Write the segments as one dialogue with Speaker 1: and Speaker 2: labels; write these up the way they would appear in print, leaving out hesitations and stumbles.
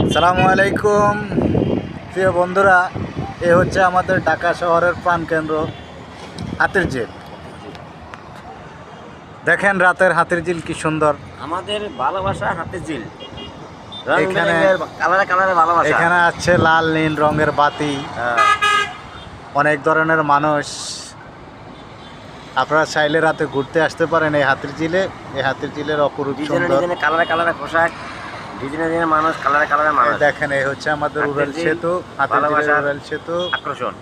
Speaker 1: আসসালামু আলাইকুম প্রিয় বন্ধুরা, এ হচ্ছে আমাদের ঢাকা শহরের প্রাণকেন্দ্র হাতিরঝিল। দেখেন রাতের হাতিরঝিল কি সুন্দর।
Speaker 2: আমাদের ভালোবাসা হাতিরঝিল,
Speaker 1: এখানে
Speaker 2: কালারে কালারে ভালোবাসা।
Speaker 1: এখানে আছে লাল নীল রঙের বাতি, অনেক ধরনের মানুষ। আপনারা চাইলে রাতে ঘুরতে আসতে পারেন এই হাতিরঝিলে। এই হাতিরঝিলের অপরূপ সুন্দর
Speaker 2: কালারে কালারে পোশাক, ডিজাইনে মানুষ, কালারে কালারে মানুষ।
Speaker 1: দেখেন এই হচ্ছে আমাদের উড়াল সেতু, হাতিরঝিলের উড়াল সেতু।
Speaker 2: আকর্ষণ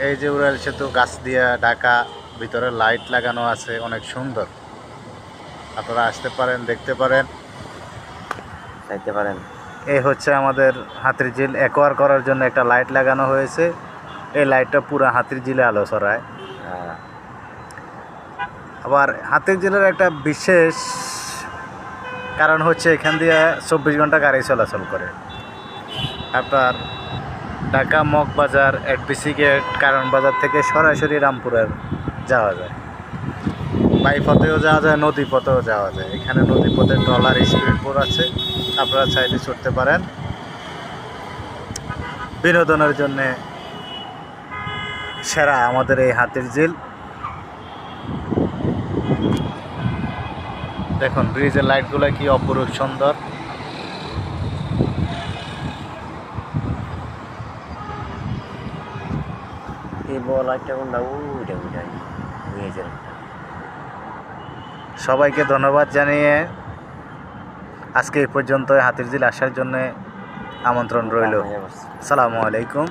Speaker 1: এই যে উড়াল সেতু গাছ দিয়ে ঢাকা, ভিতরে লাইট লাগানো আছে, অনেক সুন্দর। আপনারা আসতে পারেন, দেখতে পারেন,
Speaker 2: চাইতে পারেন।
Speaker 1: এই হচ্ছে আমাদের হাতিরঝিল। একোয়ার করার জন্য একটা লাইট লাগানো হয়েছে। এই লাইটটা পুরো হাতিরঝিলে আলো ছড়ায়। আবার হাতিরঝিলের একটা বিশেষ কারণ হচ্ছে এখান দিয়ে 24 ঘন্টা গাড়ি চলাচল করে। আপনার ঢাকা মগবাজার, এফডিসি গেট, কারণ বাজার থেকে সরাসরি রামপুরের যাওয়া যায়। বাই পথেও যাওয়া যায়, নদী পথেও যাওয়া যায়। এখানে নদী পথে ট্রলার, স্পিড বোট আছে, আপনারা চাইলে চড়তে পারেন। বিনোদনের জন্যে সেরা আমাদের এই হাতিরঝিল। দেখুন ব্রিজের লাইটগুলো কি অপরূপ সুন্দর। সবাইকে ধন্যবাদ জানিয়ে আজকে এই পর্যন্ত হাতিরঝিল আসার জন্য আমন্ত্রণ রইল। আসসালামু আলাইকুম।